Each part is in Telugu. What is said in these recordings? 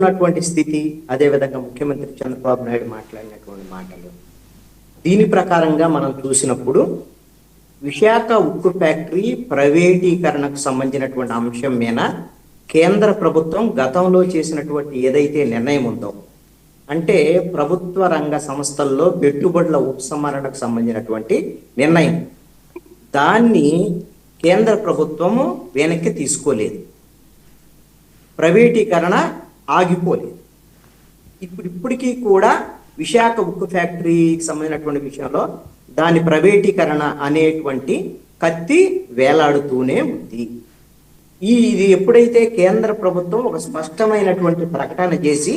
ఉన్నటువంటి స్థితి, అదేవిధంగా ముఖ్యమంత్రి చంద్రబాబు నాయుడు మాట్లాడినటువంటి మాటలు, దీని ప్రకారంగా మనం చూసినప్పుడు విశాఖ ఉక్కు ఫ్యాక్టరీ ప్రైవేటీకరణకు సంబంధించినటువంటి అంశం మీద కేంద్ర ప్రభుత్వం గతంలో చేసినటువంటి ఏదైతే నిర్ణయం ఉందో, అంటే ప్రభుత్వ రంగ సంస్థల్లో పెట్టుబడుల ఉపసంహరణకు సంబంధించినటువంటి నిర్ణయం, దాన్ని కేంద్ర ప్రభుత్వము వెనక్కి తీసుకోలేదు. ప్రైవేటీకరణ ఆగిపోలేదు. ఇప్పటికీ కూడా విశాఖ ఉక్కు ఫ్యాక్టరీకి సంబంధించినటువంటి విషయంలో దాని ప్రైవేటీకరణ అనేటువంటి కత్తి వేలాడుతూనే ఉంది. ఇది ఎప్పుడైతే కేంద్ర ప్రభుత్వం ఒక స్పష్టమైనటువంటి ప్రకటన చేసి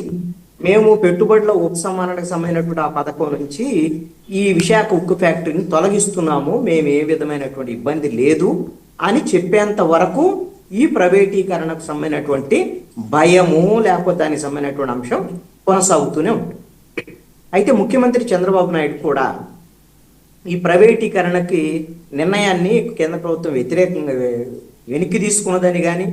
మేము పెట్టుబడుల ఉపసంహరణకు సంబంధించినటువంటి ఆ పథకం నుంచి ఈ విశాఖ ఉక్కు ఫ్యాక్టరీని తొలగిస్తున్నాము, మేము ఏ విధమైనటువంటి ఇబ్బంది లేదు అని చెప్పేంత వరకు ఈ ప్రైవేటీకరణకు సంబంధించినటువంటి భయము లేకపోతే దానికి సంబంధించినటువంటి అంశం కొనసాగుతూనే ఉంటుంది. అయితే ముఖ్యమంత్రి చంద్రబాబు నాయుడు కూడా ఈ ప్రైవేటీకరణకి నిర్ణయాన్ని కేంద్ర ప్రభుత్వం వ్యతిరేకంగా వెనక్కి తీసుకున్నదని కానీ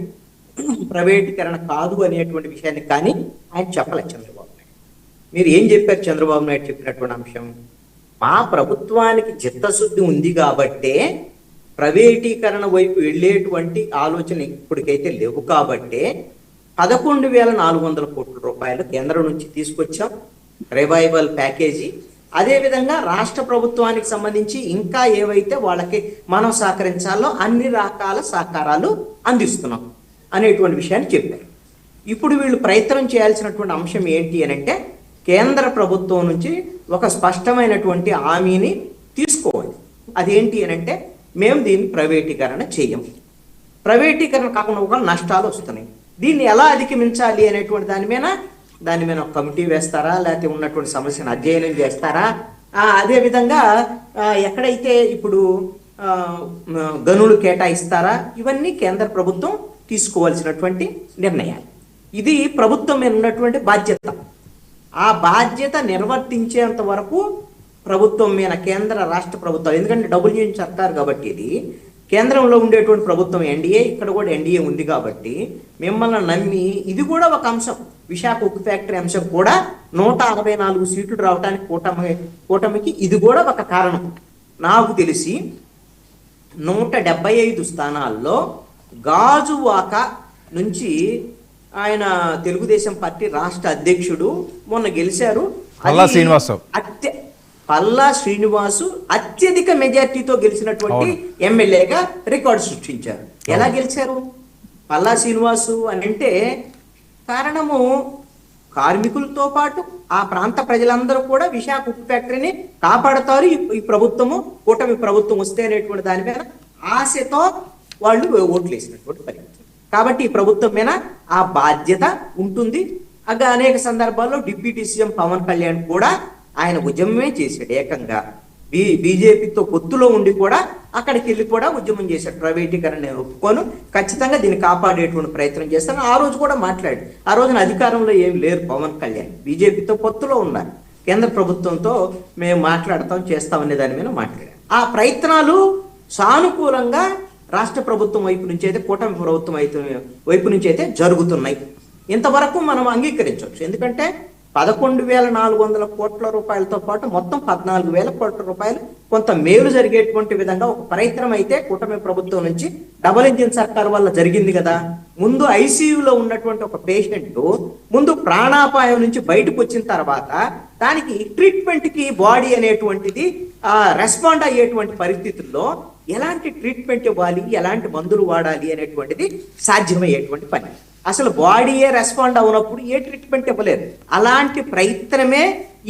ప్రైవేటీకరణ కాదు అనేటువంటి విషయాన్ని కానీ ఆయన చెప్పలేదు. చంద్రబాబు నాయుడు మీరు ఏం చెప్పారు? చంద్రబాబు నాయుడు చెప్పినటువంటి అంశం, మా ప్రభుత్వానికి చిత్తశుద్ధి ఉంది కాబట్టే ప్రైవేటీకరణ వైపు వెళ్ళేటువంటి ఆలోచన ఇప్పటికైతే లేవు కాబట్టే 11,400 కోట్ల రూపాయలు కేంద్రం నుంచి తీసుకొచ్చాం రివైవల్ ప్యాకేజీ. అదేవిధంగా రాష్ట్ర ప్రభుత్వానికి సంబంధించి ఇంకా ఏవైతే వాళ్ళకి మనం సహకరించాలో అన్ని రకాల సహకారాలు అందిస్తున్నాం అనేటువంటి విషయాన్ని చెప్పారు. ఇప్పుడు వీళ్ళు ప్రయత్నం చేయాల్సినటువంటి అంశం ఏంటి అని అంటే, కేంద్ర ప్రభుత్వం నుంచి ఒక స్పష్టమైనటువంటి హామీని తీసుకోవాలి. అదేంటి అని అంటే, మేము దీన్ని ప్రైవేటీకరణ చేయం, ప్రైవేటీకరణ కాకుండా ఒక నష్టాలు వస్తున్నాయి, దీన్ని ఎలా అధిగమించాలి అనేటువంటి దాని మీద ఒక కమిటీ వేస్తారా, లేకపోతే ఉన్నటువంటి సమస్యను అధ్యయనం చేస్తారా? అదేవిధంగా ఎక్కడైతే ఇప్పుడు గనులు కేటాయిస్తారా? ఇవన్నీ కేంద్ర ప్రభుత్వం తీసుకోవాల్సినటువంటి నిర్ణయాలు. ఇది ప్రభుత్వం మీద ఉన్నటువంటి బాధ్యత. ఆ బాధ్యత నిర్వర్తించేంత వరకు ప్రభుత్వం మీద కేంద్ర రాష్ట్ర ప్రభుత్వాలు, ఎందుకంటే డబుల్ ఇంజిన్ సర్కార్ కాబట్టి ఇది కేంద్రంలో ఉండేటువంటి ప్రభుత్వం ఎన్డీఏ, ఇక్కడ కూడా ఎన్డీఏ ఉంది కాబట్టి మిమ్మల్ని నమ్మి ఇది కూడా ఒక అంశం. విశాఖ ఉక్కు ఫ్యాక్టరీ అంశం కూడా 164 సీట్లు రావడానికి కూటమికి ఇది కూడా ఒక కారణం. నాకు తెలిసి 175 స్థానాల్లో గాజువాక నుంచి ఆయన తెలుగుదేశం పార్టీ రాష్ట్ర అధ్యక్షుడు మొన్న గెలిచారు. పల్లా శ్రీనివాసు అత్యధిక మెజార్టీతో గెలిచినటువంటి ఎమ్మెల్యేగా రికార్డు సృష్టించారు. ఎలా గెలిచారు పల్లా శ్రీనివాసు అని అంటే, కారణము కార్మికులతో పాటు ఆ ప్రాంత ప్రజలందరూ కూడా విశాఖ ఉక్కు ఫ్యాక్టరీని కాపాడతారు ఈ ప్రభుత్వము, కూటమి ప్రభుత్వం వస్తే అనేటువంటి దాని మీద ఆశతో వాళ్ళు ఓట్లు వేసినటువంటి పరిస్థితి. కాబట్టి ఈ ప్రభుత్వం మీద ఆ బాధ్యత ఉంటుంది. అనేక సందర్భాల్లో డిప్యూటీ సీఎం పవన్ కళ్యాణ్ కూడా ఆయన ఉద్యమమే చేశాడు. ఏకంగా బీజేపీతో పొత్తులో ఉండి కూడా అక్కడికి వెళ్ళి కూడా ఉద్యమం చేశాడు. ప్రైవేటీకరణ నేను ఒప్పుకోను, ఖచ్చితంగా దీన్ని కాపాడేటువంటి ప్రయత్నం చేస్తాను. ఆ రోజు కూడా మాట్లాడు. ఆ రోజున అధికారంలో ఏం లేరు పవన్ కళ్యాణ్, బీజేపీతో పొత్తులో ఉన్నారు. కేంద్ర ప్రభుత్వంతో మేము మాట్లాడతాం చేస్తామనే దాని మీద మాట్లాడారు. ఆ ప్రయత్నాలు సానుకూలంగా రాష్ట్ర ప్రభుత్వం వైపు నుంచి అయితే, కూటమి ప్రభుత్వం వైపు నుంచి అయితే జరుగుతున్నాయి. ఇంతవరకు మనం అంగీకరించవచ్చు. ఎందుకంటే 11,400 కోట్ల రూపాయలతో పాటు మొత్తం 14,000 కోట్ల రూపాయలు కొంత మేలు జరిగేటువంటి విధంగా ఒక ప్రయత్నం అయితే కూటమి ప్రభుత్వం నుంచి డబుల్ ఇంజిన్ సర్కార్ వల్ల జరిగింది కదా. ముందు ఐసీయూలో ఉన్నటువంటి ఒక పేషెంట్ ముందు ప్రాణాపాయం నుంచి బయటకు వచ్చిన తర్వాత దానికి ట్రీట్మెంట్కి బాడీ అనేటువంటిది రెస్పాండ్ అయ్యేటువంటి పరిస్థితుల్లో ఎలాంటి ట్రీట్మెంట్ ఇవ్వాలి, ఎలాంటి మందులు వాడాలి అనేటువంటిది సాధ్యమయ్యేటువంటి పని. అసలు బాడీయే రెస్పాండ్ అవునప్పుడు ఏ ట్రీట్మెంట్ ఇవ్వలేదు. అలాంటి ప్రయత్నమే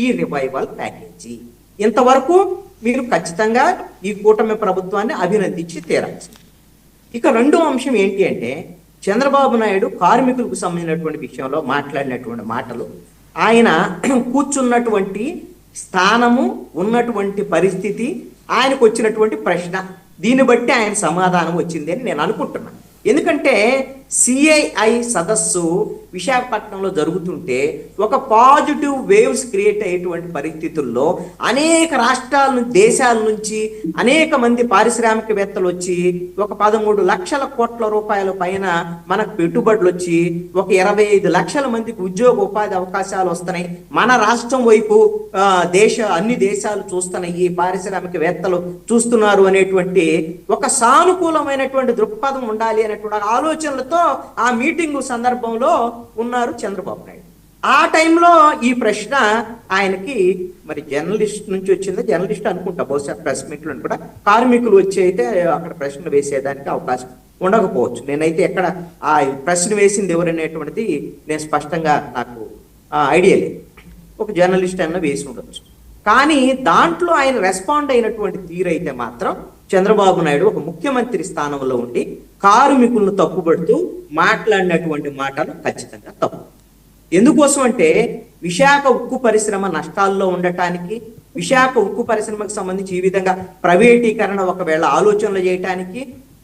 ఈ రివైవల్ ప్యాకేజీ. ఇంతవరకు మీరు ఖచ్చితంగా ఈ కూటమి ప్రభుత్వాన్ని అభినందించి తీరాల్సింది. ఇక రెండో అంశం ఏంటి అంటే, చంద్రబాబు నాయుడు కార్మికులకు సంబంధించినటువంటి విషయంలో మాట్లాడినటువంటి మాటలు, ఆయన కూర్చున్నటువంటి స్థానము, ఉన్నటువంటి పరిస్థితి, ఆయనకు వచ్చినటువంటి ప్రశ్న, దీన్ని బట్టి ఆయన సమాధానం వచ్చింది అని నేను అనుకుంటున్నాను. ఎందుకంటే సిఐఐ సదస్సు విశాఖపట్నంలో జరుగుతుంటే ఒక పాజిటివ్ వేవ్స్ క్రియేట్ అయ్యేటువంటి పరిస్థితుల్లో అనేక రాష్ట్రాల నుంచి, దేశాల నుంచి అనేక మంది పారిశ్రామికవేత్తలు వచ్చి ఒక 13 లక్షల కోట్ల రూపాయల పైన మనకు పెట్టుబడులు వచ్చి ఒక 25 లక్షల మందికి ఉద్యోగ ఉపాధి అవకాశాలు వస్తున్నాయి. మన రాష్ట్రం వైపు అన్ని దేశాలు చూస్తున్నాయి, పారిశ్రామికవేత్తలు చూస్తున్నారు అనేటువంటి ఒక సానుకూలమైనటువంటి దృక్పథం ఉండాలి అనేటువంటి ఆలోచనలతో ఆ మీటింగ్ సందర్భంలో ఉన్నారు చంద్రబాబు నాయుడు. ఆ టైంలో ఈ ప్రశ్న ఆయనకి మరి జర్నలిస్ట్ నుంచి వచ్చింది, జర్నలిస్ట్ అనుకుంటా, బహుశా ప్రెస్ మీట్లో కూడా కార్మికులు వచ్చి అయితే అక్కడ ప్రశ్నలు వేసేదానికి అవకాశం ఉండకపోవచ్చు. నేనైతే ఎక్కడ ఆ ప్రశ్న వేసింది ఎవరనేటువంటిది నేను స్పష్టంగా నాకు ఐడియా లేదు. ఒక జర్నలిస్ట్ అన్న వేసి ఉండొచ్చు. కానీ దాంట్లో ఆయన రెస్పాండ్ అయినటువంటి తీరైతే మాత్రం చంద్రబాబు నాయుడు ఒక ముఖ్యమంత్రి స్థానంలో ఉండి కార్మికులను తప్పుపడుతూ మాట్లాడినటువంటి మాటలు ఖచ్చితంగా తప్పు. ఎందుకోసం అంటే విశాఖ ఉక్కు పరిశ్రమ నష్టాల్లో ఉండటానికి, విశాఖ ఉక్కు పరిశ్రమకు సంబంధించి ఈ విధంగా ప్రైవేటీకరణ ఒకవేళ ఆలోచనలు చేయటానికి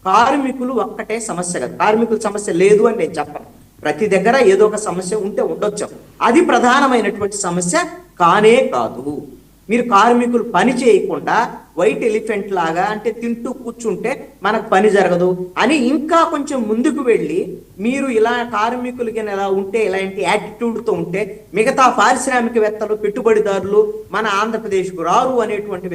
కార్మికులు ఒక్కటే సమస్య కాదు. కార్మికుల సమస్య లేదు అని నేను చెప్పను. ప్రతి దగ్గర ఏదో ఒక సమస్య ఉంటే ఉండొచ్చు. అది ప్రధానమైనటువంటి సమస్య కానే కాదు. మీరు కార్మికులు పని చేయకుండా వైట్ ఎలిఫెంట్ లాగా అంటే తింటూ కూర్చుంటే మనకు పని జరగదు అని ఇంకా కొంచెం ముందుకు వెళ్ళి మీరు ఇలా కార్మికులకి ఎలా ఉంటే, ఇలాంటి యాటిట్యూడ్తో ఉంటే మిగతా పారిశ్రామికవేత్తలు, పెట్టుబడిదారులు మన ఆంధ్రప్రదేశ్కు రారు అనేటువంటి